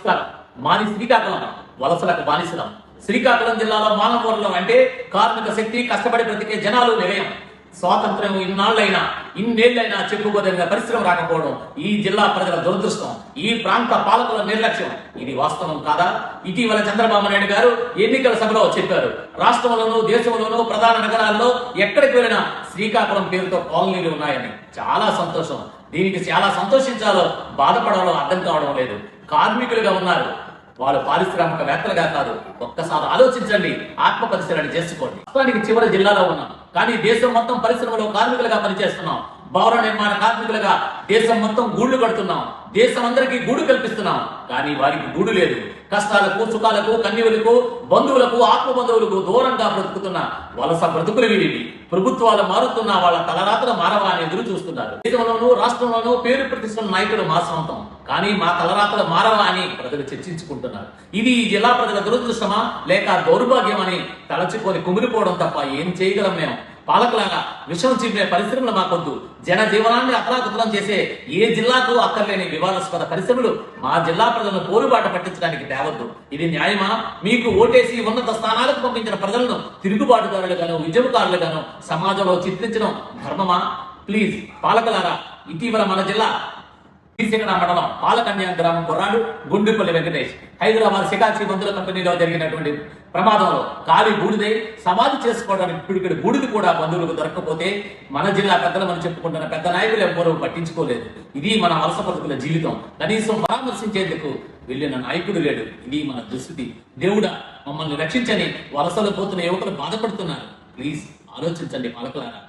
నమస్కారం. మాది శ్రీకాకుళం, వలసలకు బానిసలం. శ్రీకాకుళం జిల్లాలో మానవూరులో అంటే కార్మిక శక్తి, కష్టపడి బ్రతికే జనాలు నిలయం. స్వాతంత్ర్యం ఇన్నేళ్లైనా చెప్పుకోదగిన పరిశ్రమ రాకపోవడం ఈ జిల్లా ప్రజల దురదృష్టం, ఈ ప్రాంత పాలకుల నిర్లక్ష్యం. ఇది వాస్తవం కాదా? ఇటీవల చంద్రబాబు నాయుడు గారు ఎన్నికల సభలో చెప్పారు, రాష్ట్రంలోనూ దేశంలోనూ ప్రధాన నగరాల్లో ఎక్కడికి వెళ్ళినా శ్రీకాకుళం పేరుతో కాలనీలు ఉన్నాయని. చాలా సంతోషం. దీనికి చాలా సంతోషించాలో బాధపడాలో అర్థం కావడం లేదు. కార్మికులుగా ఉన్నారు, వాళ్ళు పారిశ్రామికవేత్తలుగా కాదు. ఒక్కసారి ఆలోచించండి, ఆత్మ పరిశీలన చేసుకోండి. రాష్ట్రానికి చివరి జిల్లాలో ఉన్నాం, కానీ దేశం మొత్తం పరిశ్రమలో కార్మికులుగా పనిచేస్తున్నాం. భవన నిర్మాణ కార్మికులుగా దేశం మొత్తం గూళ్లు కడుతున్నాం. దేశం అందరికీ గూడు కల్పిస్తున్నాం, కానీ వారికి గూడు లేదు. కష్టాలకు, సుఖాలకు, కన్యువులకు, బంధువులకు, ఆత్మ బంధువులకు దూరంగా బ్రతుకుతున్న వలస బ్రతుకులు వీరివి. ప్రభుత్వాలు మారుతున్నా వాళ్ళ తలరాత్ర మారవా అని ఎదురు చూస్తున్నారు. దేశంలోనూ రాష్ట్రంలోనూ పేరు ప్రతిష్ఠల నాయకులు మా సొంతం, కానీ మా తలరాత్ర మారవా అని ప్రజలు చర్చించుకుంటున్నారు. ఇది ఈ జిల్లా ప్రజల దురదృష్టమా లేక దౌర్భాగ్యం అని తలచుకొని కుమిలిపోవడం తప్ప ఏం చేయగలం? మేము పాలకులాగా విషం చిమ్మే పరిశ్రమలు మాకొద్దు. జన జీవనాన్ని అతలాకుతలం చేసే ఏ జిల్లాకు అక్కర్లేని వివాదాస్పద పరిశ్రమలు మా జిల్లా ప్రజలను పోరుబాట పట్టించడానికి తేవద్దు. ఇది న్యాయమా? మీకు ఓటేసి ఉన్నత స్థానాలకు పంపించిన ప్రజలను తిరుగుబాటుదారులుగాను, ఉద్యమకారులుగాను సమాజంలో చిత్రించడం ధర్మమా? ప్లీజ్ పాలకులారా, ఇటీవల మన జిల్లా మండలం పాలకన్య గ్రామం కుర్రాడు గుండుపల్లి వెంకటేష్ హైదరాబాద్ శికాచి మందుల కంపెనీలో జరిగినటువంటి ప్రమాదంలో కాలి బూడిదై సమాధి చేసుకోవడానికి పిడికిడి బూడిది కూడా బంధువులకు దొరకకపోతే మన జిల్లా పెద్దలమని చెప్పుకుంటున్న పెద్ద నాయకులు ఎవరూ పట్టించుకోలేదు. ఇది మన వలస బ్రతుకుల జీవితం. కనీసం పరామర్శించేందుకు వెళ్ళిన నాయకుడు లేడు. ఇది మన దుస్థితి. దేవుడా, మమ్మల్ని రక్షించని వలసలు పోతున్న యువకులు బాధపడుతున్నారు. ప్లీజ్ ఆలోచించండి పాలకులారా.